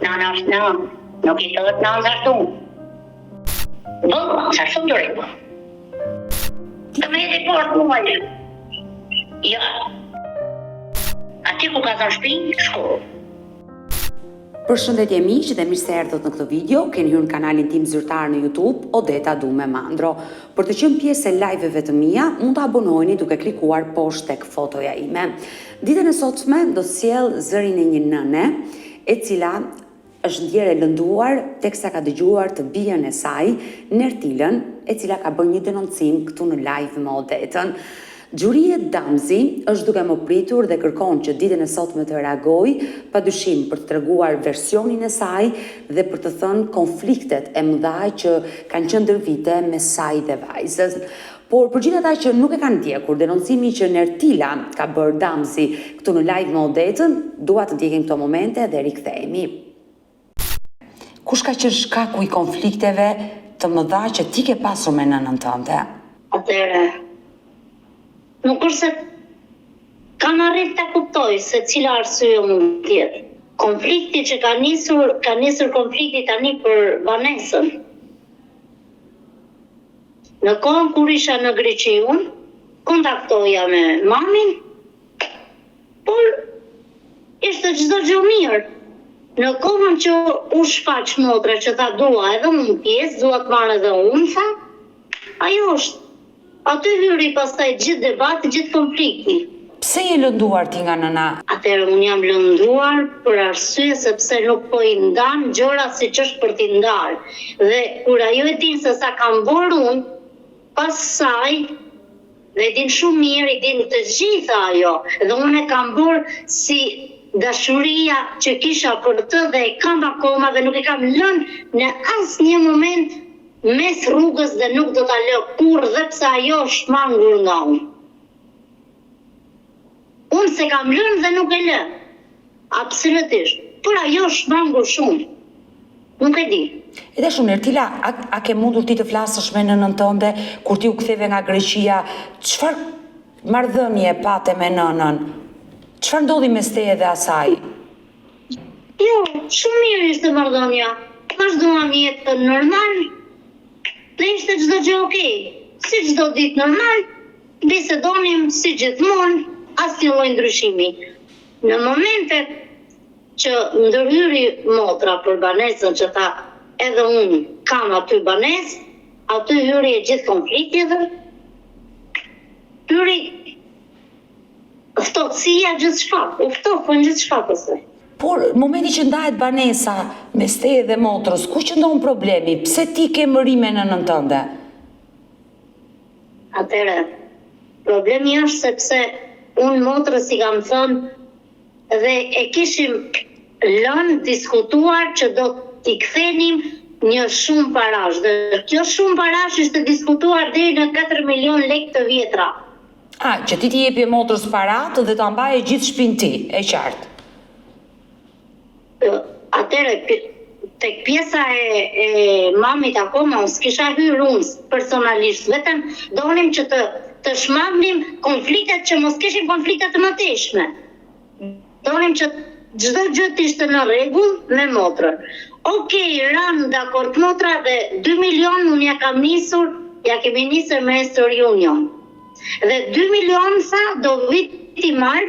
Nana është nanë, nuk I thot nanë ashtu. Sa shumë gjore po. Të me edhe portë muaj. Ja. Ati ku ka thënë shpinë, shkollë. Përshëndetje miq dhe mirë se erdhët në këtë video. Keni hyrë në kanalin tim zyrtar në YouTube, Odeta Dume Mandro. Për të qenë pjesë e live-eve të mia, mund të abonoheni duke klikuar poshtë tek fotoja ime. Ditën e sotme do të sjell zërin e një nëne, e cila është ndjerë e lënduar teksa ka dëgjuar të bijën e saj, Nertilën, e cila ka bërë një denoncim këtu në live me Odetën. Gjurie Damzi është duke më pritur dhe kërkon që ditën e sotme të reagoj, padyshim për të treguar versionin e saj dhe për të thënë konfliktet e mëdha që kanë qenë ndër vite me saj dhe vajzës. Por për gjithë ata që nuk e kanë ndjekur denoncimi që Nertila ka bërë Damzi këtu në live me Odetën, dua të ndjekim këto momente dhe rikthehemi. Kush ka qenë shkaku I konflikteve të mëdha që ti ke pasur me nënën tënde? Atëre, nuk është se kam arrit të kuptoj se cila arsye mund të jetë. Konflikti që ka nisur konflikti tani për Vanesën. Në kohën kur isha në Greqi unë, kontaktoja me mamin, por ishte çdo gjë mirë. Në kohën që u shfaq motra që tha dua edhe unë pjesë, dua të marrë edhe unë, tha, ajo është. Aty hyri pastaj gjithë debati, gjithë konflikti. Pse je lënduar ti nga nëna? Atëherë unë jam lënduar për arsye sepse nuk po I ndan gjëra siç është për t'i ndarë. Dhe kur ajo e din se sa kam bërë unë, pas saj, dhe din shumë mirë, I din të gjitha ajo. Dhe unë e kam bërë si dashuria që kisha për të dhe e kam akoma dhe nuk e kam lënë në asnjë moment mes rrugës dhe nuk do ta lë kurrë dhe pse ajo është mangur nga unë. Unë se kam lënë dhe nuk e lë. Absolutisht. Por ajo është mangur shumë. Nuk e di. Edhe shumë, Nertila, a ke mundur ti të flasësh me nënën tënde kur ti u ktheve nga Greqia? Çfarë marrëdhënie pate me nënën? Çfarë ndodhi mes teje dhe asaj? Jo, shumë mirë ishte marrëdhënia. Vazhduam jetën normal. Dhe ishte çdo gjë okej. Si çdo ditë normal, bisedonim si gjithmonë, asnjë lloj ndryshimi. Në momentet që ndërhyri motra për banesën që tha edhe unë kam aty banesë, aty hyri e gjithë konflikti dhe hyri ftohtësia gjithë shkak, u ftofën gjithë shkakëse. Por, momenti që ndahet banesa mes teje dhe motrës, ku qëndon problemi? Pse ti ke mëri me nënën tënde? Atëre, problemi është sepse unë motrës I kam thënë dhe e kishim lënë diskutuar që do t'i kthenim një shumë parash. Dhe kjo shumë parash ishte diskutuar deri në 4 milion lekë të vjetra. Që ti jepje motrës paratë dhe ta mbaje gjithë shtëpinë ti, e qartë. Atëre, tek pjesa e mamit akoma, unë s'kisha hyrë unë personalisht, vetëm donim që të shmangnim konfliktet që mos kishim konfliktet të mëtejshme. Donim që çdo gjë të ishte në rregull me motrën. Okej, ran dakord motra dhe 2 milion unë ja kemi nisur me Western Union. Dhe 2 milion sa do vi ti marr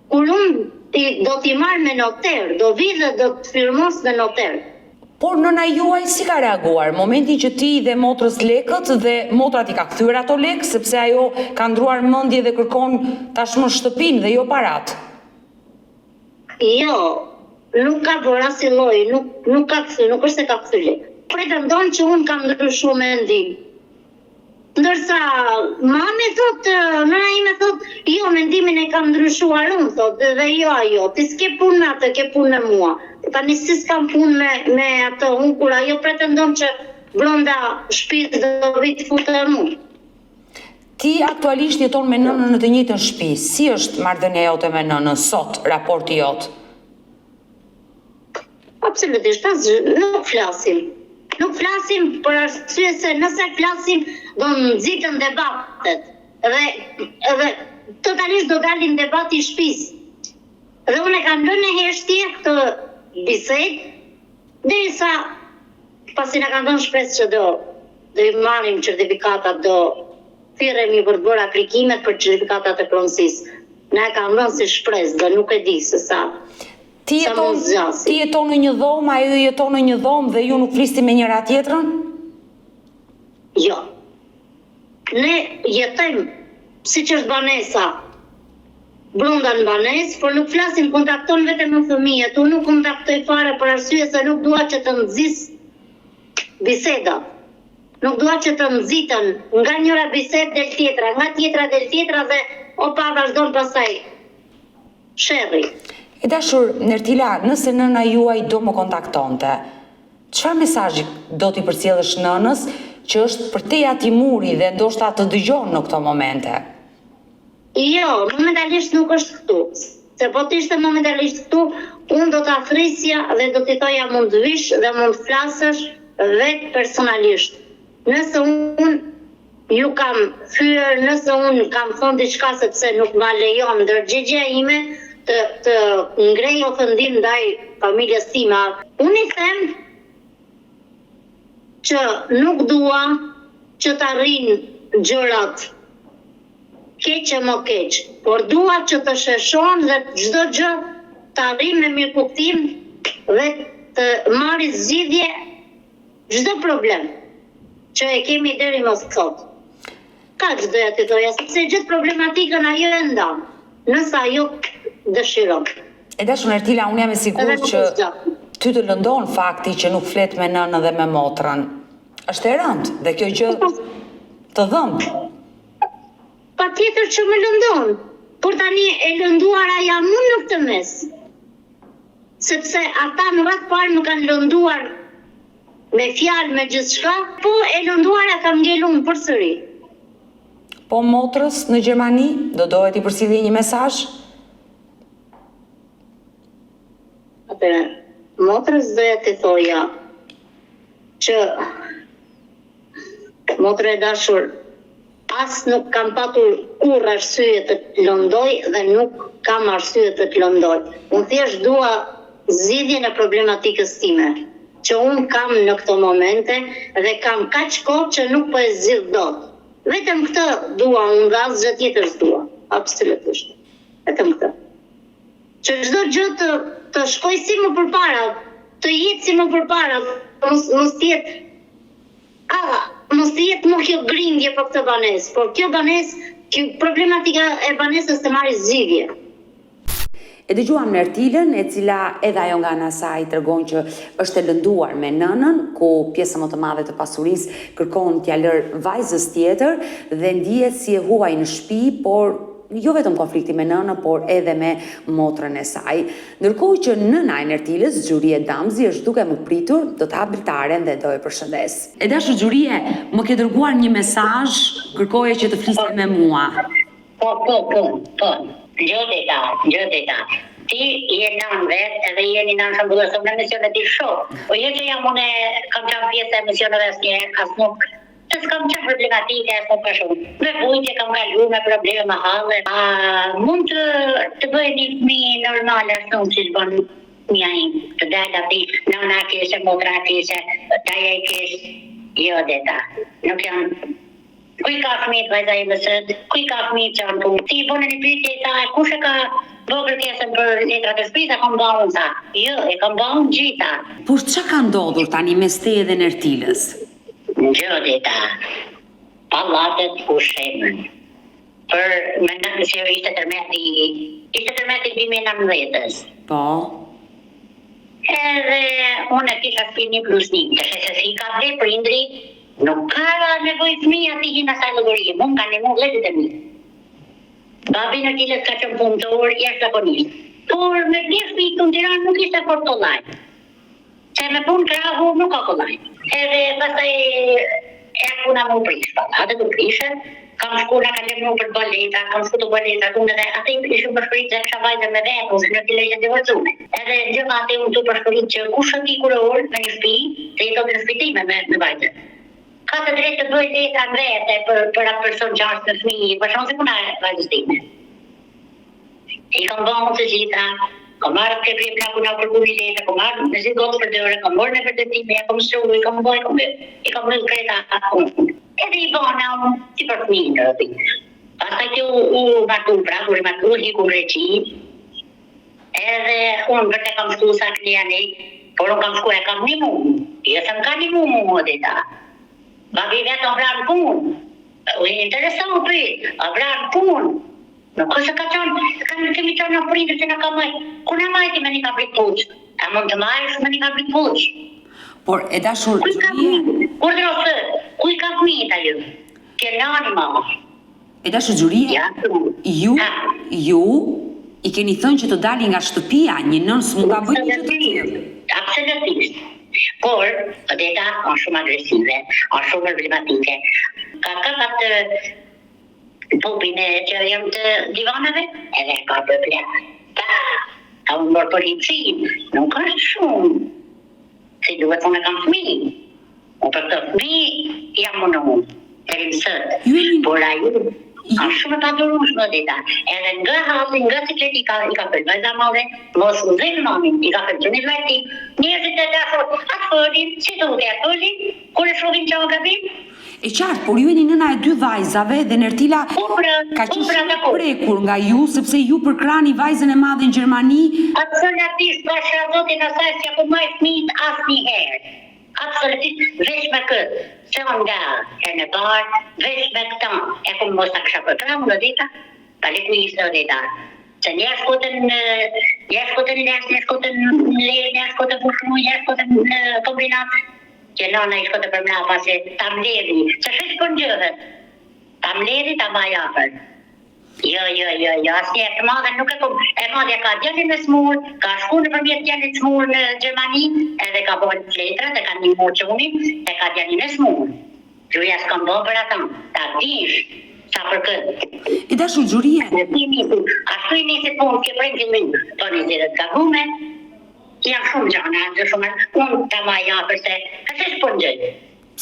kur unë do t'i marrë me noter, do vi dhe do të firmos me noter. Por nëna juaj si ka reaguar? Momentin që ti dhe motrës lekët dhe motra ti ka kthyer ato lekë, sepse ajo ka ndruar mendje dhe kërkon tashmë shtëpinë dhe jo paratë. Jo, nuk ka bërë asnjë lloj, nuk ka kthyer, nuk është se ka kthyer lekë. Pretendon që unë kam ndryshuar mendim. Ndërsa mami thotë, nëna ime thotë, jo, mendimin e kam ndryshuar unë, thotë, dhe jo ajo, ti s'ke punë me atë, ke punë me mua. Tani si s'kam punë me atë, unë kur ajo pretendon që brenda shtëpisë do vi të futem unë. Ti aktualisht jeton me nënën në të njëjtën shtëpi. Si është marrëdhënia jote me nënën sot, raporti jot? Absolutisht, nuk flasim. Nuk flasim për arsye se nëse flasim do nxitën debatet. Dhe totalisht do dalin debati I shtëpisë. Dhe unë e kam lënë heshtje këtë bisedë Derisa pasi na kanë dhënë shpresë që do i marrim certifikatat, do thirremi për të bërë aplikimet për certifikatat e pronësisë. Na e kanë dhënë si shpresë, dhe nuk e di se sa. Ti jeton në një dhomë, ajo jeton në një dhomë dhe ju nuk flisni me njëra tjetrën? Jo. Ne jetojmë siç është banesa. Brenda në banesë, por nuk flasim, kontakton vetëm me fëmijët. Unë nuk kontaktoj fare për arsye se nuk dua që të nxis biseda. Nuk dua që të nxiten nga njëra bisedë del tjetra, nga tjetra del tjetra dhe opa vazhdon pastaj sherrri. E dashur Nertila, nëse nëna juaj do më kontaktonte, çfarë mesazhi do t'i përcjellësh nënës që është për te ati muri dhe ndoshta të dëgjon në këto momente? Jo, momentalisht nuk është këtu. Se po t'ishte momentalisht këtu, unë do t'a thrisja dhe do t'i thoja mund të vish dhe mund të flasësh vetë personalisht. Nëse unë ju kam thyer, nëse unë kam thonë diçka sepse nuk ma lejon ndërgjegja ime të ngrej ofendim ndaj familjes time. Unë i them që nuk dua që të arrin gjërat keqe më keq, por dua që të sheshon dhe çdo gjë të arrim me mirëkuptim dhe të marrë zgjidhje çdo problem që e kemi deri më sot. Kaq doja të thoja, sepse gjithë problematikën ajo e ndan, nëse ajo dëshiron. E dashur Nertila, unë jam e sigurt që ty të lëndon fakti që nuk flet me nënën dhe me motrën. Është e rëndë dhe kjo gjë të dhëmbë. Patjetër që më lëndon, por tani e lënduara jam unë në këtë mes. Sepse ata në ratë parë më kanë lënduar me fjalë, me gjithçka, po e lënduara kam ngel unë përsëri. Po motrës në Gjermani, do dohet i përcjellje një mesazh? Atëherë, motrës doja të thoja që motrë e dashur, as nuk kam patur kur arsye të lëndoj dhe nuk kam arsye të lëndoj. Unë thjesht dua zgjidhjen e problematikës time, që unë kam në këto momente dhe kam kaq kohë që nuk po e zgjidh dot. Vetëm këtë dua unë dhe asgjë tjetër s'dua, absolutisht. Vetëm këtë. Që çdo gjë të shkoj si më përpara, të jetë si më përpara, mos të jetë më kjo grindje për këtë banesë, por kjo banesë, kjo problematika e banesës të marrë zgjidhje. E dëgjuam Nertilën, e cila edhe ajo nga ana saj tregon që është e lënduar me nënën, ku pjesë më të madhe të pasurisë kërkon t'ia lërë vajzës tjetër dhe ndihet si e huaj në shtëpi, por jo vetëm konflikti me nënën, por edhe me motrën e saj. Ndërkohë që nëna e Nertilës, Xhurie Damzi, është duke më pritur, do të hap dritaren dhe do e përshëndes. E dashur Xhurie, më ke dërguar një mesazh, kërkoje që të flisje me mua. Po. Gjëdeta. Ti je nën vetë edhe jeni nën shëmbullës në emisionet ti shoh. Po jo që jam unë kam qenë pjesë e emisioneve asnjëherë, as nuk të s'kam qenë problematike as nuk ka shumë. Me bujtje kam kaluar me probleme me halle. Mund të bëj një fëmijë normal ashtu siç bën fëmia im. Të dalë aty, nëna keqe, motra keqe, taja e keq. Jo deta. Nuk jam. Kuj ka fëmijët vajza ime sot, kuj ka fëmijët që janë punë. Ti bënë një pyetje e tha, kush e ka bërë kërkesën për letrat e shtëpisë, kam bërë unë tha. Jo, e kam bërë unë gjitha. Por çka ka ndodhur tani mes teje dhe Nertilës? Gjëdeta, pallatet u shemën. Për me në që ishte tërmeti 2019-ës. Po. Edhe unë e kisha shtëpi 1+1, të se si ka vrej prindri, nuk ka nevojë fëmija të hinë asaj llogarie, mund ka ndihmu vëllezërit e mi. Babi Nertilës ka qenë punëtor, jashtëzakonisht. Por me shtëpi këtu në Tiranë nuk ishte fort kollaj. Se me punë krahu nuk ka kollaj. Edhe pastaj e puna më prish, pallatet u prishën, kam shku na kanë lënë për baleta, kam shku të baleta, unë edhe atë ishim përshkruajtur se kisha vajzën me vetë, ose në të legjë divorcume. Edhe gjëma atë unë të përshkruajtur që kush është i kuror në një shtëpi, se jeton në shtëpi time me vajzën. Ka të drejtë të bëjë letra në vete për atë person që është në fëmijë, për shkak se puna e vajzës time. I kam bënë të gjitha, Kam marrë këtë krip nga kuna për kuni leta, kam marrë në zi gotë për dërë, kam morë në vërdetime, kam shru, kam bojë, i kam mëllë kreta akun. Edhe i bana unë si për fëmijë në rëpi. Pastaj që u martu pra, kur i martu, hiku në Greqi, edhe unë vërte kam shku sa kliani, por unë kam shku e kam një mundë. Jo se më ka një mundë dhe ta. Babi vetë o vranë punë. U e interesant për, o vranë punë. Në kësë ka qënë, kemi qënë në prindër që në ka majtë. Ku në majti me një ka prit puqë? A mund të majtë me një ka prit puqë? Por e dashur Gjurie... Urdrosë, kuj ka fëmijë të ju? Ke nani mama. E dashur Gjurie, ju i keni thënë që të dali nga shtëpia, një nën s'mu ka bëjnë një të tjërë. Absolutisht. Por, deta është shumë agresive, është shumë problematike. Ka kapat popin e që jam të divanave, edhe ka të plek. Ka unë mërë policin, nuk është shumë. Si duhet unë e kam fëmi. Unë për të fëmi jam më në unë, të rimësët. Por a ju, është shumë të adurushme deta. Edhe nga hati, nga cikleti i ka për vajza madhe, mos më zënë mamin, i ka për të një vajti. Njerëzit e të afrot, atë fëllin, si të ute atë fëllin, kur e shrovin që o gabim. E qartë, por ju e një nëna e 2 vajzave dhe Nertila ka qenë prekur nga ju, sepse ju përkrani vajzën e madhe në Gjermani. Absolutisht, bashkë zotin asaj si apo maj fëmijët asë një herë. Absolutisht, veç me këtë, që nga e në barë, veç me këta, e ku mos të kësha për pramë në dita, palit në ishtë në dita. Se një shkotën les, një shkotën lejë, një shkotën pushmu, një shkotën në kombinat, që nana i shkote për mna pasi ta mledhi, që shështë për njëhet, ta mledhi ta majafër. Jo, asë një të madhe nuk e kom, e madhe ka djallin e smur, ka shku në përmjet djallin smur në Gjermani, edhe ka bojnë fletrat, e ka një moqunin, e ka djallin e smur. Gjuria s'kam bo për atëm, ta dish, sa për këtë. I dashur Gjurie. Ashtu i nisi punë, ke prejnë filmin, të një zirët ka gume, janë shumë gjana, dhe shumë, unë të maja përse, këse shpëngjën.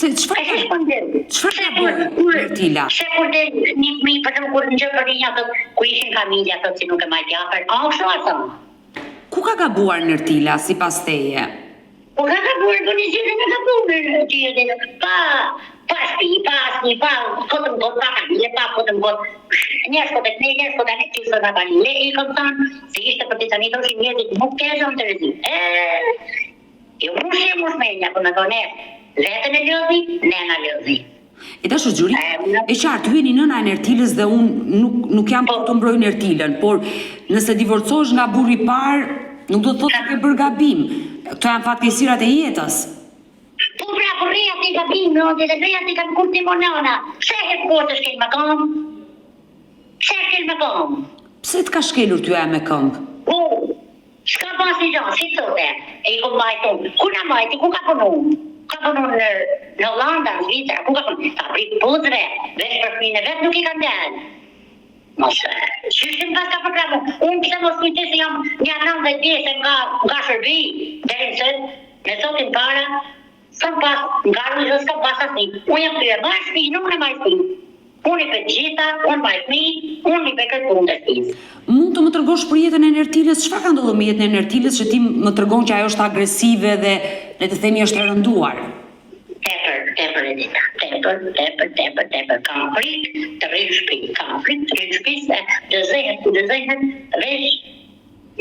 Qëfar ka bërë, Nertila? Se kur dhe një fëmi, përse kur në gjë për një thot, ku ishin familja, thot si nuk e majtë jafër, a u shumë ato. Ku ka gabuar Nertila, si pas teje? Ku ka gabuar, do një gjithë në gabuar, pa shpi, pa asni, pa kotëm kot, pa familje, pa kotëm kot, njerës kotet ne, njerës kotet ne, që së në familje, i kom tanë, si ishte për të të një toshin njerëzit, nuk të e zonë të rëzi. Jo mush menja, për me dhone, vetën e lëzi, nena lëzi. E dashur Gjurie, e qartë, ju e një nëna e Nertilës dhe unë nuk jam për të mbroj Nertilën, por nëse divorcosh nga burri parë, nuk do të thotë që ke bërë gabim. Këto janë fatkeqësirat e jetës. Po pra, por reja të gabim, dhe reja të kam kur të monona. Pse e portë shkel me këmbë? Pse shkel me këmbë? Pse të ka shkelur ty e me këmbë? Po, shka pas një gjanë, si thote, e i kom majton, ku na majti, ku ka punu? Ka punu në Hollanda, në Zvicra, ku ka punu? Ka prit pozve, veç për fëmijën e vetë nuk i kanë delë. Mos, qështin pas ka përkramu, unë pëse mos kujte se jam një 90 vjeçë nga shërbi, deri në sotin para, s'kam pas, nga rrujë s'kam pas asni, unë jam të e maj shpi, nuk në maj shpi. Unë i për gjitha, unë maj shpi, unë i për këtë punë të shpis. Mund të më tërgosh për jetën e Nertilës? Çfarë ka ndodhur me jetën e Nertilës që ti më tregon që ajo është agresive dhe le të themi është e rënduar? Tepër e dita, tepër. Kam prit të rrinë shpi, se dëzëhet, veç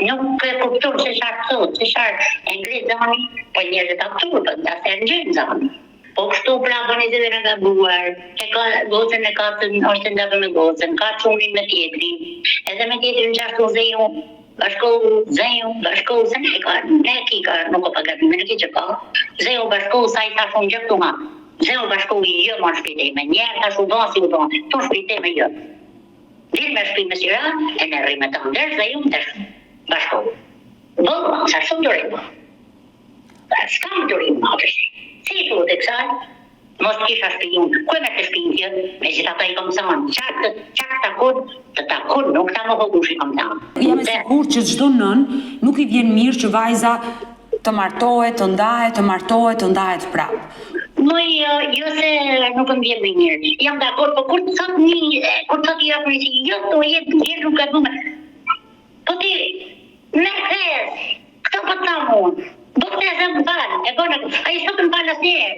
nuk e kupton se çfarë thot, se çfarë e ngrit zani, po njerëzit ato turpën, ta se ngrit zani. Po kështu pra bëni dhe në gabuar, e ka gocën e katën, është ndabë me gocën, ka qunin me tjetrin, edhe me tjetrin që ashtu zeju, bashkohu, se ne kika, nuk o pagabime, nuk i që ka, zeju bashkohu sa i ta shumë gjë këtu ma, zeju bashkohu i jë ma në shpiteme, njerë ta shumë basi u tonë, të shpiteme jë. Dirë me shpit me sira, e në rime të ndër, zeju më të bashkohu. Bëllë, sa shumë të rime. S'ka më të rime, ma përshë. Si të të kësaj, mos të kisha shpijun, ku e me të shpijun tjë, me gjitha ta i kom sanë, qak të takon, nuk ta më hokush i kom sanë. Jam e sigur që çdo nën nuk i vjen mirë që vajza të martohet, të ndahet prapë. Jo se nuk më vjen mirë, jam dakord, po kur të thot i apërisi, jo të jetë nuk ka dhume. Po ti, Me kres, këto po të thamë unë. Bëkte e zëmë falë, e bënë, a i sot më falë asë njerë.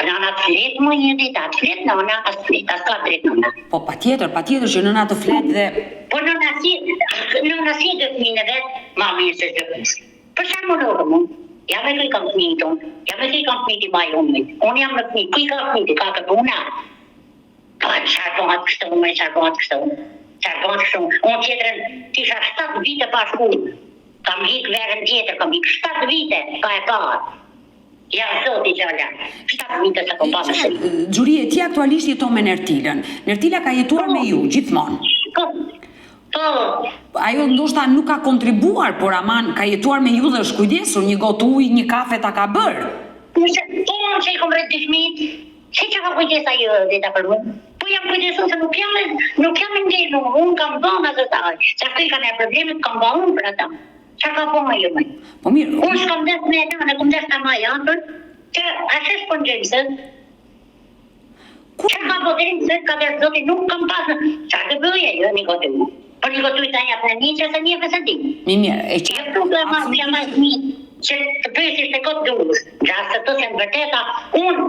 Nëna të fletë më një ditë, atë fletë nëna, asë fletë, asë ka drejtë nëna. Po patjetër që nëna të fletë dhe... Po nëna si dhe fëmijën e vetë, mami e se të kusë. Për shërë më nërë mu, jam e këj kam fëmijë tonë, jam e këj kam fëmijë të maj unë, unë jam në fëmijë, këj ka fëmijë, ka këtë puna. Po qarë bëhat kështu, qarë bëhat kështu, unë tjetërën tisha 7 vite pa shkullë, kam hikë verën tjetër, kam hikë 7 vite, ka e parë. Ja, zoti gjalla, 7 vite se kom pa më shumë. Xhurie, ti aktualisht jeton me Nertilën. Nertila ka jetuar me ju, gjithmonë. Po. Ajo ndoshta nuk ka kontribuar, por aman ka jetuar me ju dhe është kujdesur, një gotë ujë, një kafe ta ka bërë. Po unë që i kom rritë të fëmijët, si që ka kujdes ajo dhe ta për mu? Po jam kujdesu se nuk jam e ngejnë, unë kam bënë atë taj. Që ashtu i ka në problemet, kam bënë unë për ata. Qa ka bënë ajo me? Po mirë. Unë shkom des me eta, në kom des ta ma janë, që ashes për gjemësën. Qa ka bëdrim se ka des zoti, nuk kam pasë, qa të bëja jo një gotë mu? Por një gotë ujta një për një që se një fësë ti. Mirë, e që... Jë problema që jam ajtë një, që të pësi se këtë dush, gjasë të se në vërteta, unë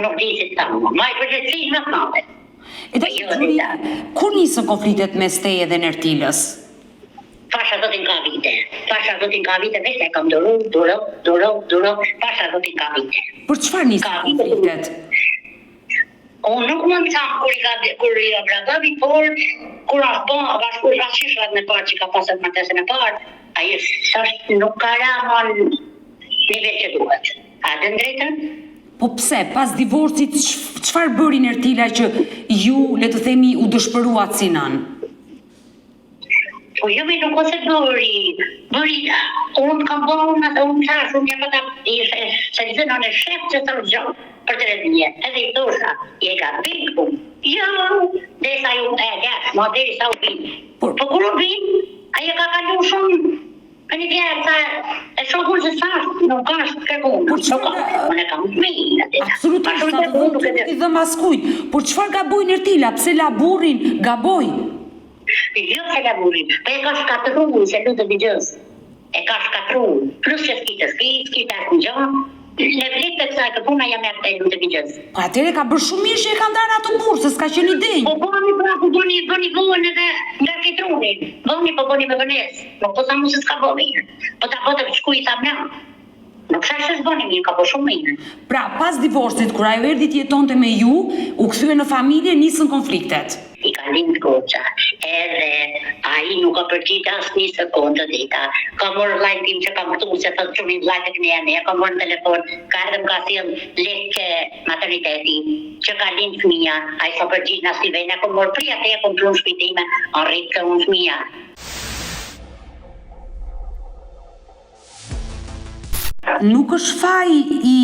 nuk di si të tamë, ma i përgjëtësi në thmate. E da Xhurie, kur nisën konfliktet mes teje dhe Nertilës? Pasha zotin ka vite, veç e kam duro, pasha zotin ka vite. Për çfarë nisën konfliktet? Unë nuk mund të thamë kur i Abragavi, por kur është po, bashkur rashishrat në parë që ka pasër martesën e parë, a i sështë nuk ka ramon nivel që duhet. A dhe në drejtën? Po pse, pas divorcit, çfarë bëri Nertila që ju, le të themi, u dëshpëruat si nënë? Po jo me nuk ose bëri, unë kam bënë atë unë qash, unë jam ata, se në zënë në shef që të rëgjohë për të rëzije, edhe i thosha, je ka pikë, jo, dhe sa ju e gjash, ma dhe sa u binë. Po kur u binë, ajo ka kalu shumë, në një tjerë, sa e shumë që sashtë, nuk ashtë kërkunë, unë e kam binë. Absolutisht, sa të dhëmë të dhe maskujt, por çfarë gaboj Nertila, pse la burrin gaboj? Jo se la burin, për e ka shkatru, se lu të digjës. E ka shkatru, plus që s'kita në gjohë, në vlit të kësaj këpuna jam e të lu të digjës. Po atere ka bërë shumë mirë që e ka ndarë ato burë, se s'ka qenë idejnë. Po bëni vënë edhe nga fitrunin, po bëni me vënes, po sa mu se s'ka bëni mirë, po ta bëtë të shku i thamë në. Nuk sa që s'bëni mirë, ka po shumë mirë. Pra, pas divorcit, kur ajo erdhi të jetonte me ju, u kthye në familje, nisën konfliktet. I ka lindë goqa, edhe a i nuk ka përgjit asë një sekundë dita. Ka morë lajnë tim që ka mëtu se thëtë shumë i lajnë të kënjene, ka morë në telefon, ka edhe më ka thilë lekë materniteti, që ka lindë fëmija, a i sa përgjit në asë vejnë, ka morë prija te e kom prunë shpitime, a rritë ka unë fëmija. Nuk është faj i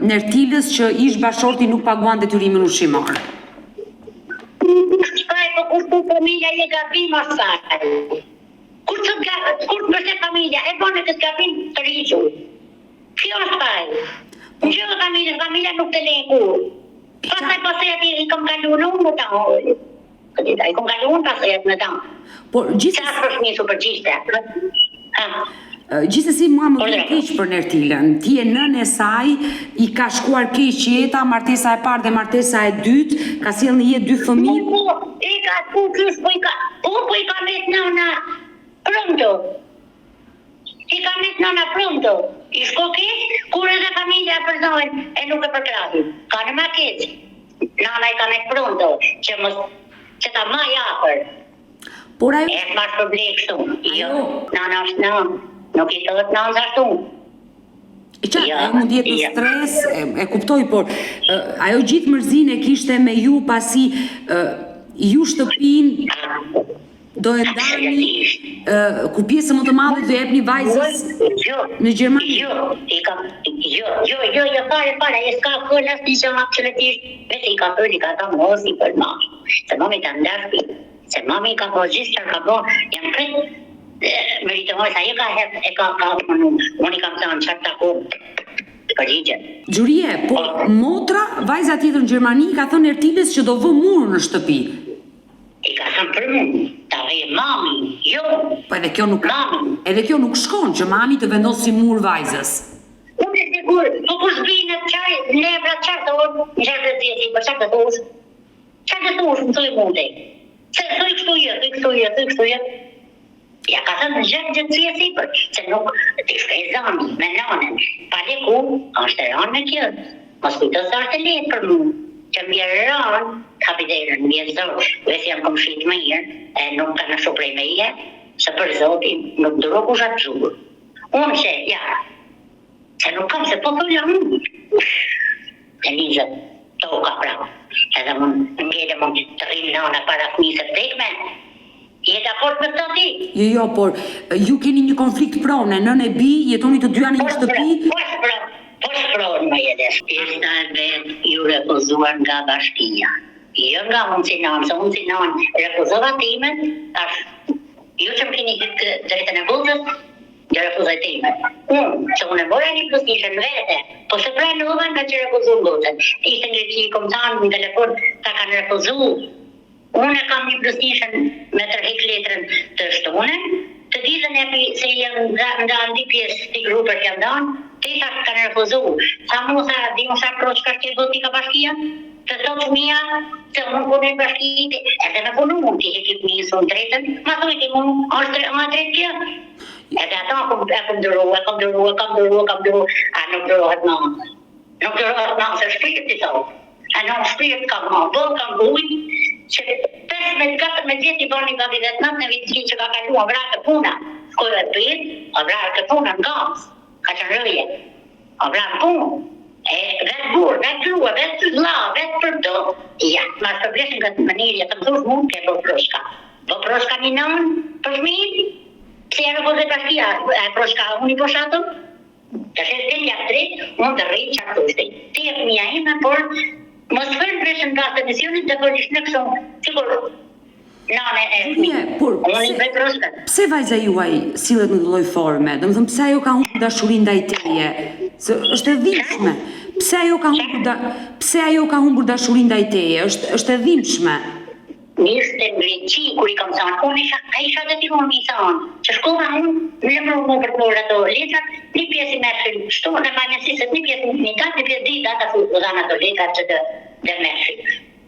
Nertilës që ish bashorti nuk paguan detyrimin ushqimor. Shpaj, po kur të familja je gabim asaj. Kur përse familja e bone këtë gabim të rriqu. Kjo është faj. Në gjithë familja nuk të lejë kur. Pasaj ati i kom kalu në unë më ta hojë. I kom kalu unë pasaj atë në ta. Por Qa është një super gjiste? Gjithsesi mua më vjen keq për Nertilën. Ti je nënë e saj, i ka shkuar keq jeta, martesa e parë dhe martesa e dytë, ka sjellë në jetë 2 fëmijë. Po i ka met nëna pronto. I shko keq, kur edhe familja përzojnë e nuk e përkrahin. Ka në ma keq. Nana i ka met pronto, që ta ma japër. Por ajo... E marrë për blekë shtu. Jo, nana është nënë. Nuk i thot në ashtu. E qa, ajo mund jetë në stres, e kuptoj, por ajo gjithë mërzin e kishte me ju pasi ju shtëpin do e ndani ku pjesë më të madhe do jep një vajzës në Gjermani. Jo, fare, e s'ka këll asë një që më absolutisht, vese i ka këll, i ka ta mos i për mami. Se mami të ndërpi, se mami ka po gjithë që ka po, jam këtë, Meritomoj, sa e ka përnu, unë i kam të në qatë të kohë, përgjigjen. Xhurie, po motra, vajza tjetër në Gjermani, ka thënë Nertilës që do vë murë në shtëpi. I ka thënë për mund, ta dhe mami, jo. Po edhe kjo nuk shkon që mami të vendos si mur vajzës. Unë e sigur, po kush binë të qaj, lebra qarë të orë, në qërë të tjeti, për qarë të thosh. Qarë të thosh, më thoi munde. Se thoi kështu jetë. Ja ka thënë gjëtë tjeti, për se nuk të shka e zani, me nanën. Pale ku, është e ranë me kjo. Mos kujto së është e letë për mu. Që mjerë ranë, kapiderën, mjerë zorë, vesi jam kom shqitë më irë, e nuk ka në shuprej me ije, se për zotin nuk duro ku shatë gjurë. Unë që, ja, se nuk kam se po të janë. E njëzët, toka pra. Edhe mund ngele mund të rrimë nana para fëmisë të tekme. Je dakord me këtë ti? Jo, por ju keni një konflikt prone, nën e bi, jetoni të dyja në një shtëpi? Po shpronë më jedes. Ishta vetë ju refuzuar nga bashkia. Jo nga unë si nanë, se unë si nanë refuzova timen, ju që më keni këtë drejtën e buzës, jo refuzoj timen. Që unë e mora një plus njëshën vete, po se pra në uve nga që refuzu në buzën. Ishte një që i kom tanë në telefon, ta kanë refuzu. Unë e kam një plus njëshën me tërhik letrën të shtune, të ditën e se janë nga ndi pjesë të grupër që janë danë, të i thakë kanë refuzu. Sa mu sa, di mu sa proç ka shke vëti ka bashkia, të thotë mija, se unë punë në bashkijit, edhe me punu mund t'i hekip një së në drejtën, ma thujti mu, është drejtë kjo. Edhe ata e kom dëru, a nuk dërohet ma. Nuk dërohet ma, se shpirti thotë. A nuk shpirt kam ma, vëllë kam bujt, që 15-14 vjet i bani babi dhe të natë në vitri që ka kalu a vrarë të puna. Skojë e pëjt, a vrarë të puna në gams, ka që në rëje. A vrarë punë, vetë burë, vetë grua, vetë la, vetë për do. Ja, ma së përbleshin këtë mënirë, të më thush mund ke bë proshka. Bë proshka një nënë, për shminë, pse e refuze bashkia, e proshka unë i poshatëm. Të shetë të një drejt, unë të rritë që atë ti e fëmija ime, por mos fërën preshën nga të misionit të përgjishë në kësonë, sigur, nane e fëmijë, unë i bëj proshkët. Pse vajza juaj sillet në lloj forme? Domethënë pse ajo ka humbur dashurinë ndaj teje? Se është e dhimbshme. Pse ajo ka humbur dashurinë ndaj teje? Është e dhimbshme. Ishte në Greqi, kur i kam thënë, unë isha të tiron mi thënë, që shkova unë, në më për plorë ato letrat, një pjesë i mërshën, shtohë në majmësisët, një pjesë një datë, një pjesë ditë, ata u dhanë ato letrat që të mërshën.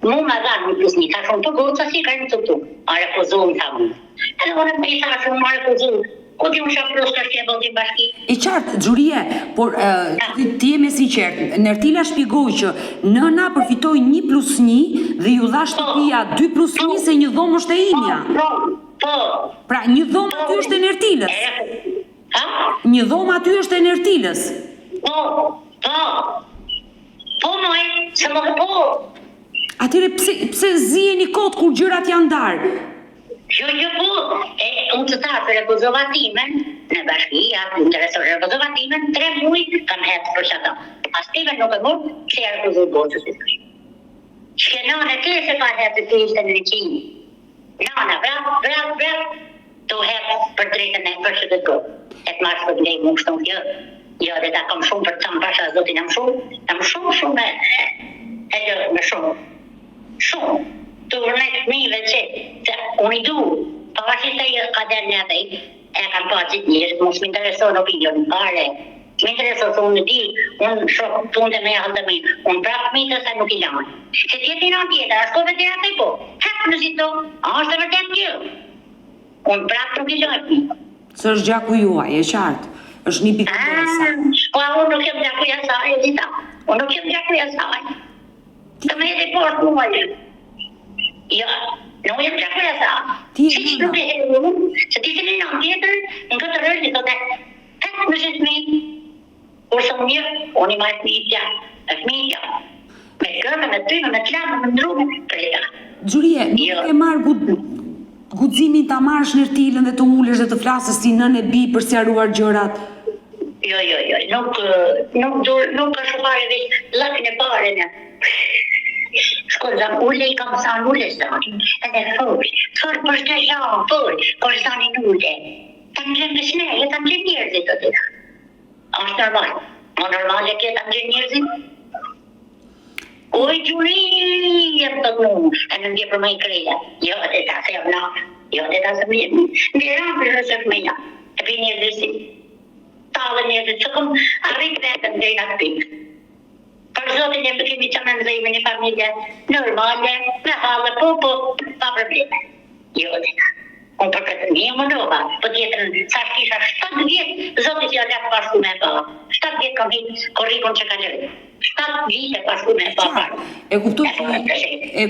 Mu ma dhanë një plus një, ka shumë të goca si ka një të tu, a refuzohën tha mu. Edhe unë me i tha shumë a refuzohën. Ku ti unë shafë proshka që e bëllë bashki? I qartë, Xhurie, por ti e me sinqert, Nertila shpjegoi që nëna përfitoi 1+1 dhe ju dha shtëpia 2+1 se një dhomë është e imja. Po. Pra një dhomë aty është e Nertilës. Një dhomë aty është e Nertilës. Po, moj, se më po. Atyre pse ziheni kot kur gjërat janë ndarë? Jo, po, unë të thasë refuzova timen, në bashkia, në refuzova timen, 3 muj kam hetë për shata. As timen nuk e mund, që e refuzu gocës i thashë. Që nana, kje se ka hetë të ishte në Greqinë? Nana, vrap, të hetë për drejtën e për shëtë të gocë. E të marë për ndej mu kështon kjo. Jo, dhe ta kam shumë për të më pasha zotin, jam shumë, e gjë me shumë. Të vërnet mive që unë i du, pavashista i ka delë në dhej, e kam pacit njështë, mos më intereson opinion, pare, më intereson se unë di, unë shokë punë të me jahën të me, unë prapë mitës e nuk i lanë. Se tjetë i në tjetër, asko vetë i atë i po, hapë në zito, është të vërtet kjo. Unë prapë nuk i lanë. Së është gjaku juaj, e qartë, është një pikëndesa. Po unë nuk jem gjaku jasaj, e dita, unë nuk jem gjaku jasaj. Të me edhe portë muaj. Jo, nuk jem gjaku jasa. Që që nuk e helë, se ti se në në tjetër, në këtë rëllë të të hëtë në gjithë mi, kurse unë i majtë mitja, me gërme, me tyme, me tlamë, me ndrume, preta. Xhurie, nuk e marë guximin ta marrësh Nertilën dhe të ulesh dhe të flasësh si nën e bi për sqaruar gjërat? Jo, nuk ka shupare veç lakën e pare në. Shkollëm, ule i kam sanë ule zani, edhe fërë për shtë zhanë, për zani në ule. Ta në gjemë snele, ta në gjemë njerëzit të tira. Ashtë normal, më normal e kjo ta në gjemë njerëzit. Oj, Xhurie, jem të mu, e në ndje për më i kreja. Jo, e ta se jam na, Jo, dhe ta se miran për rësër meja. E për njerëzisi. Talë njerëzit, që këm arrit vetën dhe i atë pikë. Për zotin e për kemi që në nëzëjme një familje normale, me halë, po, pa probleme. Jo, dhe ta. Unë për këtë një më nova, për tjetërën, sa shkisha 7 vjetë, zotit që alef pashku me pa. 7 vjetë kam hitë korrikon që ka lërë. 7 vjetë pashku me pa. E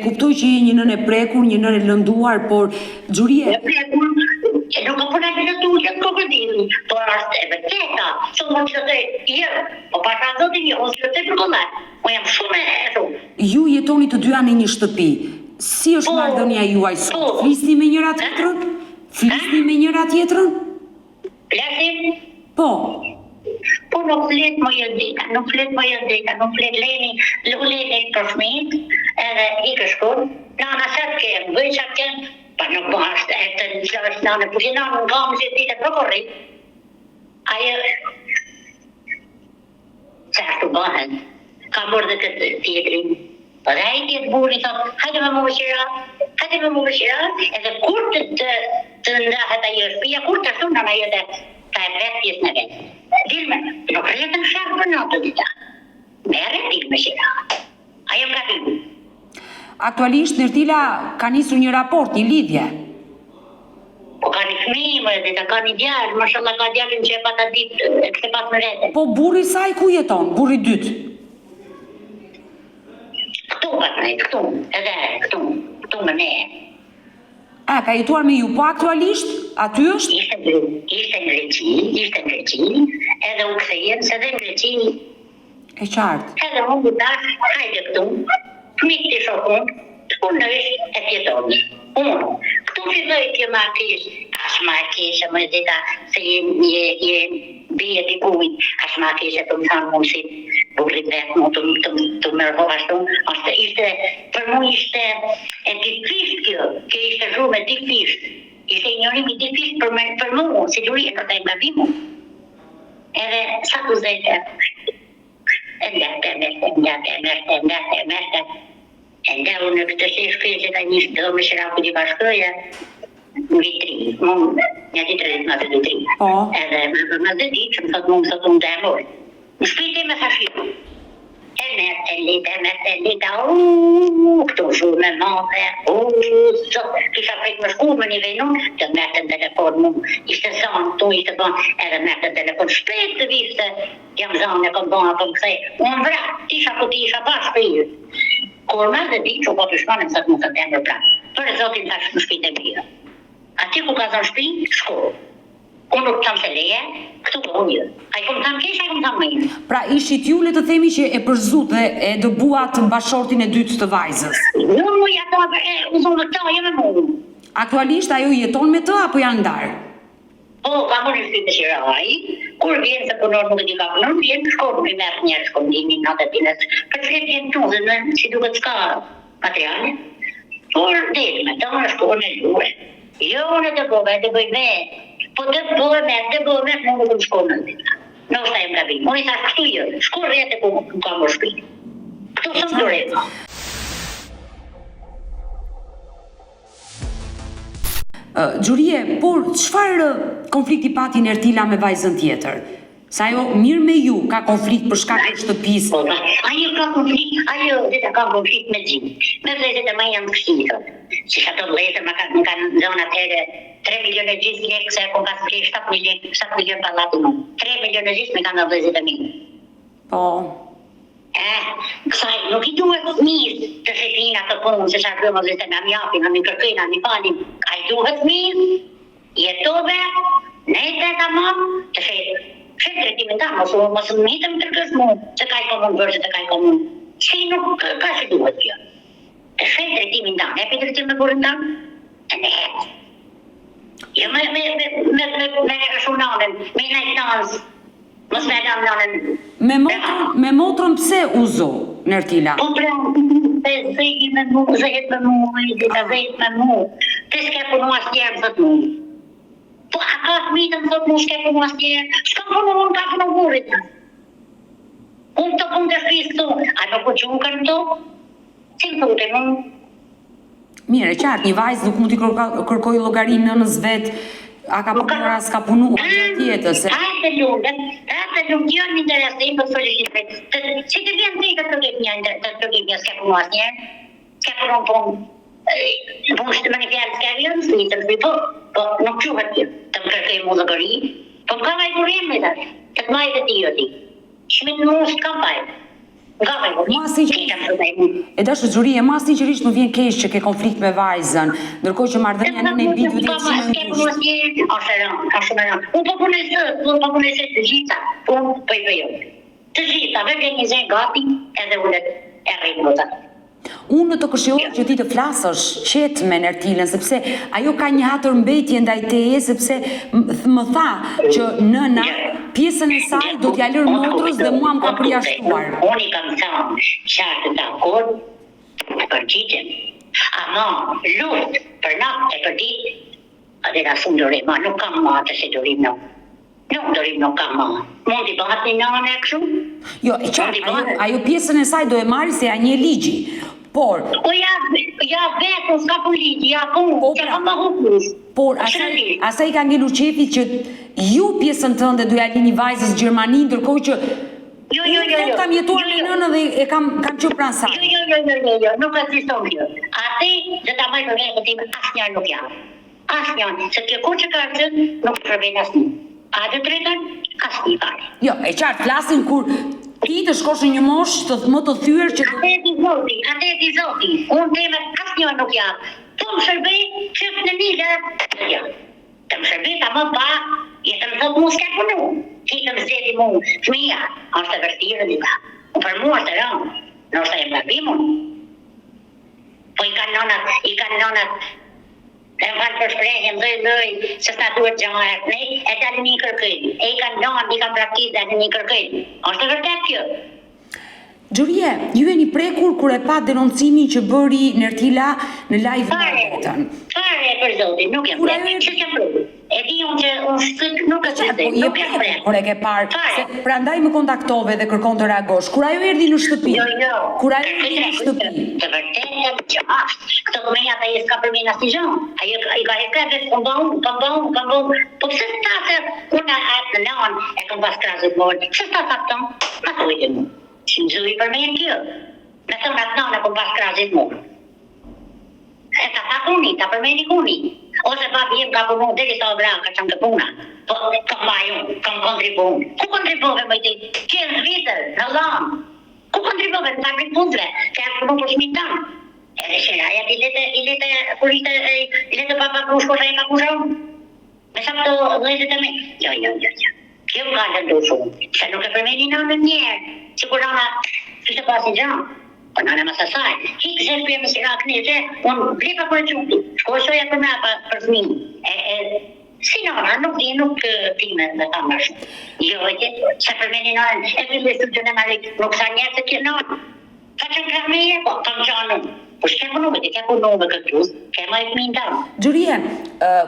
kuptoj që je një nën e prekur, një nën e lënduar, por Xhurie. E prekur, nuk ka përna të lëndu që të krokodilin, por është e vërteta, që më që të jërë, po pasha zotin një, unë që të përgullat, unë jam shumë e shumë. Ju jetoni të dyja në një shtëpi. Si është marrëdhënia juaj sot? Flisni me njëra tjetrën? Flisni me njëra tjetrën? Flasim? Po. Po nuk flet më jëndika, nuk flet Leni, Leni për fëmijët, edhe i këshkun, nana qatë kemë, bëj qatë kemë, pa nuk më ashtë e të qërës nane, për që nane në kamë që ditë e përkorri. Ajo, që ashtu bëhen, ka bërë dhe këtë tjetërin. Po dhe i tjetë burri, thot, hajde me më shira, edhe kur të ndahet ajo shpia, kur të shumë në ajo dhe ta e vetë pjesë në vetë. Dilme, nuk rrëtë në shakë për natë të dita. Mere, dilme shira. Ajo ka dilme. Aktualisht Nertila ka nisur një raport, një lidhje. Po ka një fëmijë, dhe ka një djalë, mashallah ka djalën që e pata ditë, e kështë pas në rete. Po burri saj ku jeton, burri dytë? Këtu patrej, këtu më ne. A, ka jetuar me ju, po aktualisht, aty është? Ishte në Greqi, edhe u kthejen, se dhe në Greqi. E qartë. Edhe unë dash, hajde këtu, fëmijët të shokun, unë është e tjetoni. Unë, këtu filloj kjo markesh, as markeshe më zeta, se je bje t'i bujt, as markeshe të më thanë mund si burrit vetë, mund të mërho ashtu, ishte, për mu ishte e difisht kjo ishte shumë e difisht, ishte njërimi difisht për mu, si Xhurie në të nga bimu. Edhe, sa të zete, Ndau në këtë shkëllë që ta njështë dhe më shiraku që bashkëja, në vitri, një ditë rrët në të vitri. Edhe në dhe ditë që më thotë më thotë më dëmur. Në shpiti me thashirë. E mërë të lita, këtu shumë me madhe, kisha prejtë më shku më një vejnun, të mërë të telefon mu, ishte zanë, tu ishte ban, edhe mërë të telefon shpejt të viste, jam zanë e kom ban, apo më thej, unë vra, tisha ku tisha bashkë për ju. Kur ma dhe di që po të shmanim sa të më të temër pra. Për e zotin tash në shpite mjë. Ati ku ka zonë shpi, shko. Unë nuk thamë se leje, këtu po unë. A i kom thamë kesh, a i kom thamë mëjnë. Pra ishit ju le të themi që e përzut dhe e dëbuat bashortin e dytë të vajzës. Unë mu jeton u zonë të ta, jeme mu. Aktualisht ajo jeton me të apo janë ndarë? Po, ka më në shpite shiraj, kur vjen se punor nuk e di ka punor, vjen të shkorë më i merë njerë shkondimi në atë tinës, për të fletë vjen të dhe në që duke të s'ka materiale. Por, delme, të më në shkorë në luë. Jo, në të bëve, të bëj me, po të bëve me, më nuk në shkorë në dhita. Në është ta e më gabi. Unë i thash, këtu jë, shkorë rjetë ku ka më shpite. Këtu së më dore. Xhurie, por çfarë konflikti pati Nertila me vajzën tjetër? Sa ajo mirë me ju, ka konflikt për shkak të shtëpisë. Ajo ka konflikt, ajo dhe ka konflikt me gjimë. Me vlezet e ma janë kështitë. Që shato vlezet ma kanë zonë atëre 3 milion e gjithë lekë, se kom pas prej 7 milion pallati mu. 3 milion e gjithë me kanë vlezet e mi. Po. Kësaj, nuk i duhet mirë të shetina të punë, se shakë më vlezet e me amjapin, në mi kërkëjna, në mi falin. A i duhet mirë, jetove, nejtë e ta ma, të shetë. Shetë drejtimin ta, mos më hitëm të rëgës mu, që ka i komun bërë, që ka i komun. Që nuk ka që duhet kjo. Të shetë drejtimin ta, ne për drejtim me burën ta, e ne hetë. Jo me rëshunanën, me nejtë nanës, mos me dam nanën. Me motrën pse uzo, Nertila? Po pra, zëjtë me mu, zëjtë me mu, të s'ke punu asë tjerë, zëtë mu. Po a ka fëmitën të të shke punu asë tjerë, shka punu unë ka punu burit. Unë të punë të shpisë këtu, a nuk u që unë kanë këtu? Si më thute mu? Mirë, e qartë, një vajzë nuk mund t'i kërkoj llogari nënës vet, a ka punuar as ka punuar tjetër se. Atë lumë, jo në interesim për solicitet. Si të vjen të kërkojmë një s'ka punuar asnjëherë, s'ka punuar punë më një fjalë s'ka vjen, po nuk quhet të më kërkoj mu llogari, po ka vaj kurim me ta, të të majtë ti jo ti. Shmet në usë ka vaj. E dashur Xhurie, ma sinqerisht më vjen keq që ke konflikt me vajzën, ndërkohë që marrëdhënia në një bit vjen shumë e ngushtë. Unë po punoj të gjitha, të gjitha, vetë një zë gati edhe unë e rrimë. Unë të këshilloj që ti të flasësh qetë me Nertilën, sepse ajo ka një hatër mbetje ndaj teje, sepse më tha që nëna pjesën e saj do t'ja lërë motrës dhe mua më ka përjashtuar. Unë i kam thënë qartë të akord të përgjigjem, ama luft për natë e për ditë, atë da shumë dorim, ma nuk kam ma të se dorim nuk. Nuk dorim nuk kam ma. Mund t'i bëhat një nënë e këshu? Jo, e qartë, ajo pjesën e saj do e marri se ja një ligji. Por ja vetë, s'ka për ligji, ja punë, që ka më hukus. Por asaj ka ngelur qefit që ju pjesën tënde do ja lini vajzës Gjermani, ndërkohë që Jo. Kam jetuar me nënë dhe e kam qenë pranë saj. Jo, nuk ekziston kjo. Atë do ta bëj për vetën time, asnjëherë nuk jam. Asnjëherë, se kjo kur që ka qenë, nuk përvjen asnjë. A të tretën, asnjë fare. Jo, e qartë, flasin kur ti të shkosh në një moshë më të thyer që Atë e di zoti. Unë teme asnjëherë nuk jam. Tu më shërbej që në mile, jo. Të më shërbej ta më pa, jetë më thot mu s'ka punu. Ti të më zedi mu, fëmija, është të vërtirë dhe ta. Për mu është të rëmë, nështë të e më bimun. Po i kanë nonat, e më falë për shprejhjem, dhej, se s'na duhet gjëmarë, ne e dalë një kërkëjnë. E i kanë nonat, i kanë praktisë dalë një kërkëjnë. është të vërtet kjo. Xhurie, ju e një prekur kur e pa denoncimin që bëri Nertila në live në vetën. Fare për zotin, nuk jam prek, që kem prek. E di unë që unë shkët nuk e qëtë, nuk jam prek. Kur e ke parë, prandaj më kontaktove dhe kërkon të reagosh. Kur ajo erdhi në shtëpi? Jo. Kur ajo erdhi në shtëpi? Të vërtet jam që këto të meja ta jesë ka për mena si gjënë. Ajo i ka e krevet, kam bëhu. Po pëse s'tate, unë atë në lanë e kam pas krasët mërë. Pëse s'tate këton? Ma të ujtë mu. Që në zëri për me në kjo. Me thonë atë nanë e kom pas krasët mërë. E ta kuni, ta përmeni kuni. Ose papi jem ka punu, dhe sa obra ka qëmë të puna. Po, kam bajun, kam kontribun. Ku kontribove më i ti? Që në Zvitër, në lanë. Ku kontribove në fabrik punëve? Që e punu për shmitë tanë. Edhe shëraja, i lete papa kushko që e ka kushon. Me sa të dhejtët e me. Jo. Kjo më ka të ndu shumë. Se nuk e përmeni në njerë. Që kur nana, që se pasin gjanë. Po nana më sasaj, hikë zërë për me si rakë njëse, unë blepa për e quti, shkojsoja për me për zmi. Si nana, nuk di, nuk time me ta më shumë. Jo, që për me një nana, e për me studion e marik, nuk sa njerë se kjo nana. Ka që në kërë me e, po, kam qanë. Po shke punu me ti, ke punu me këtë ke ma e të minë darë. Xhurie,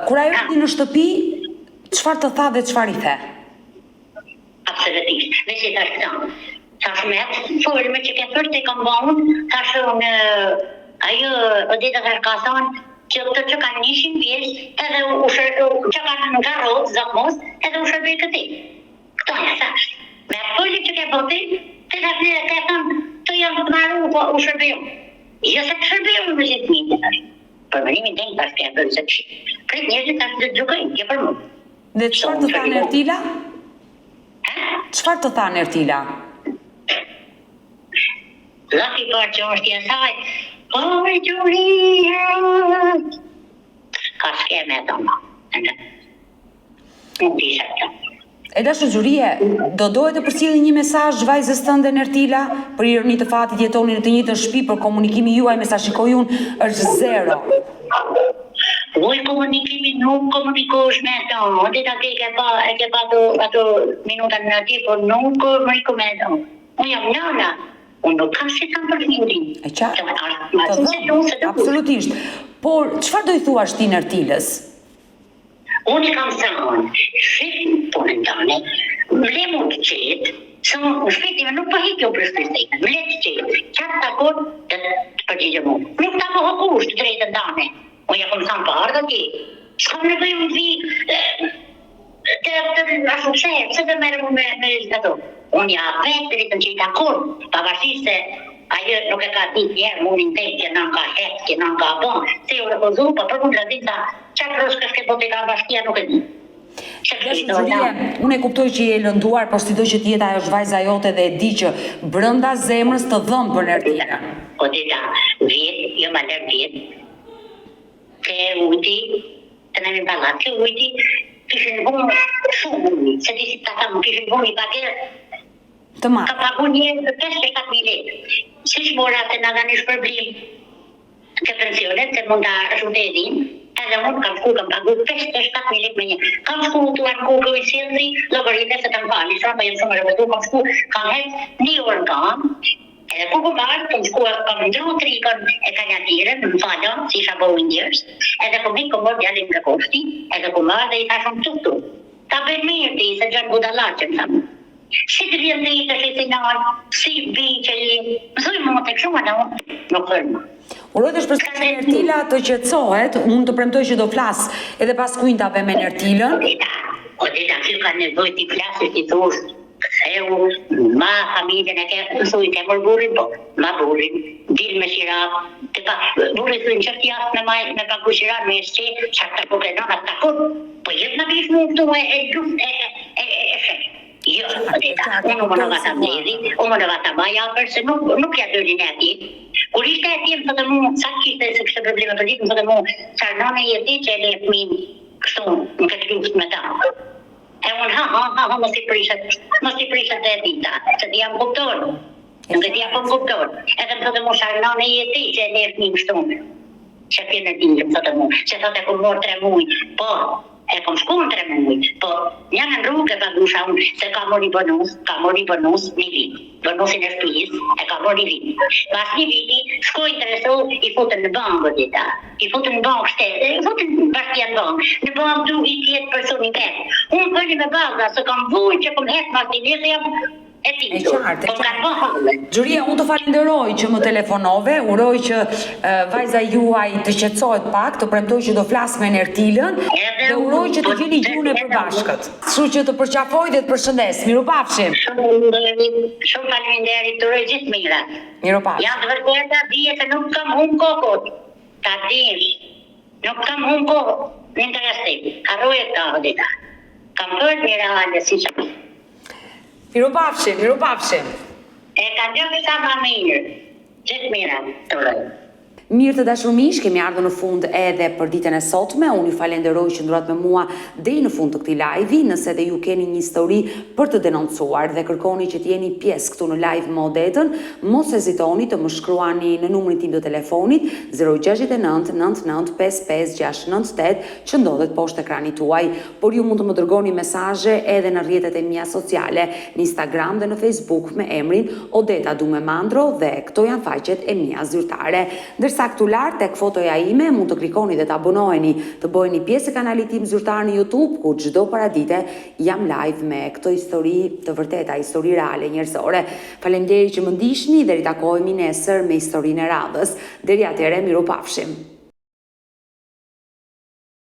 kur ajo erdhi në shtëpi, çfarë të tha dhe çfarë i the? Absolutisht, me si të ashtë tanë. Thash me atë forme që ke thërë të kam bëhun, thash unë, ajo, o ditë të ka thonë, që të që kanë 100 pjesë, edhe që kanë nga rodë, zakmos, edhe u shërbej këti. Këto një thash. Me atë forme që ke bëti, të thash një ke thonë, të janë të maru, po u shërbej. Jo se të shërbej unë me gjithë një të thash. Për mënimin të një thash ke bërë se kështë. Kretë njështë thash të gjukojnë, kjo për mu. Dhe çfarë të tha Nertila? Çfarë të tha Nertila? Laki parë që është jesaj, oj Gjuria, ka s'keme e tonë, nuk disha të. E dashur Xhurie, do dohet të përcjellni një mesazh vajzës tënde Nertila, për ironi të fatit jetoni në të njëjtën shtëpi, por komunikimi juaj me sa shikoj unë është zero. Uj komunikimi nuk komunikosh me tonë, dita ke e ke pa ato minuta në ati, por nuk komuniko me tonë. Unë jam nëna. Unë nuk kam si kam për fjurin. E qartë? Absolutisht. Por, çfarë do i thuash ti Nertilës? Unë i kam thënë, shifë punën tane, ble mund të qetë, Shumë në shpetime nuk përhikjo për shpestetën, me letë që qatë takon të përgjigje mu. Nuk ta po hëkush të drejtën tane. Unë ja kom thamë për ardhë atje. Shkam në bëjmë të vi të ashtu pse të merë mu me ato. Unë ja vetë drejtën që i takon, pavarësisht se ajo nuk e ka ditë njerë munin të që në ka hetë, që në ka bon, se u repozu, për mund të ditë sa qatë roshka shke bote ka bashkia nuk e di. Unë e kuptoj që je lënduar, por si do që tjeta është vajza jote dhe e di që brënda zemrës të dhëmë për Nertilën. Po dita, vjetë, jo ma lërë vjetë, ke ujti, të në një balat, ke ujti, kishin bunë shumë ujti, se disi të thamë, kishin bunë i pagerë, të marë. Ka pagu njerë për 5-7.000 lekë. Si që mora të nga një shpërblim të pensionet, se mund të ashtu të edhin, edhe mund kam pagu 5-7.000 lekë me një. Kam shku të anë kukë i silëri, logërine se të më pali, sa më jemë shumë rëvetu, kam hetë 1 orë kam, edhe kuku marë, kam ndru trikën e kanjatiren, më falon, si isha bo indjërës, edhe kom hinë kom bërë djallim në koshti, edhe kom marë dhe i thashëm të. Ta bërë mirë ti, se gjënë budalaqën, thamë. Si të vjen të i të shetinal, si bi që i mësoj më të këshumë në nuk hërmë. Urojt është përsa që Nertila të qetësohet, unë të premtoj që do flasë edhe pas kujntave me Nertilën. O dita, që ka nevoj t'i flasë, t'i thush, këtheu, ma familjen e ke, mësoj ke mërë burin, po, ma burin, dil me shirap, të pa, burin të në qërti asë me pagu shirap, me esqe, qatë të po krenon, atë takon, po jetë në bishë mu këtu e shenë. Jo, unë më në vata mlezi, unë më në vata maja, përse nuk ja dërin e ati. Kur ishte ati, më thëtë mu, sa kishte se kështë probleme për ditë, më thëtë mu, sarnone i ati që e le fëmin kështu në këtë luft me ta. E unë, mos i prishat dhe dita, se di jam kuptor, nuk e di jam kuptor. Edhe më thëtë mu, sarnone i ati që e le fëmin kështu, që kene di, më thëtë mu, që thëtë e ku mor 3 muj, po, e kom shku në 3 muj, po janë në rrugë e pagusha unë, se ka mori bonus një vit, bonusin e shtujis, e ka mori vit. Pas një viti, shko interesu, i futën në bankë, dita. I futën në bankë shtetë, i futën bashkja në bankë. Në bankë du i tjetë personi vetë. Unë përni me baga, se kam vujë që kom hetë mas të njësë jam e qartë. Gjuria, unë të falenderoj që më telefonove, uroj që vajza juaj të qetësohet pak, të premtoj që do flasë me Nertilën dhe uroj që të gjeni gjune për bashkët. Kështu që të përqafoj dhe të përshëndes. Mirupafshim. Shumë faleminderit, të uroj gjithë mira. Mirupafshim. Ja të vërteta, dije se nuk kam humë kokot. Ta dish, nuk kam humë kokot. Në interesit, harroj e ta hodita. Kam përë mira halë, si që. Mirupafshim. E ka gjëve sa ma mirë, gjithë mira të uroj. Mirë të dashur miq, kemi ardhur në fund edhe për ditën e sotme. Unë ju falenderoj që ndruat me mua deri në fund të këtij live-i. Nëse edhe ju keni një histori për të denoncuar dhe kërkoni që të jeni pjesë këtu në live më odetën, mos hezitoni të më shkruani në numrin tim të telefonit 069 99 55 698 që ndodhet poshtë ekranit tuaj. Por ju mund të më dërgoni mesazhe edhe në rrjetet e mia sociale, në Instagram dhe në Facebook me emrin Odeta Dumemandro dhe këto janë faqet e mia zyrtare. Sa këtu lart tek fotoja ime mund të klikoni dhe të abonoheni, të bëheni pjesë e kanalit tim zyrtar në YouTube, ku çdo paradite jam live me këto histori të vërteta, histori reale njerëzore. Faleminderit që më ndiqni dhe ritakohemi nesër me historinë e radhës. Deri atëherë, mirupafshim.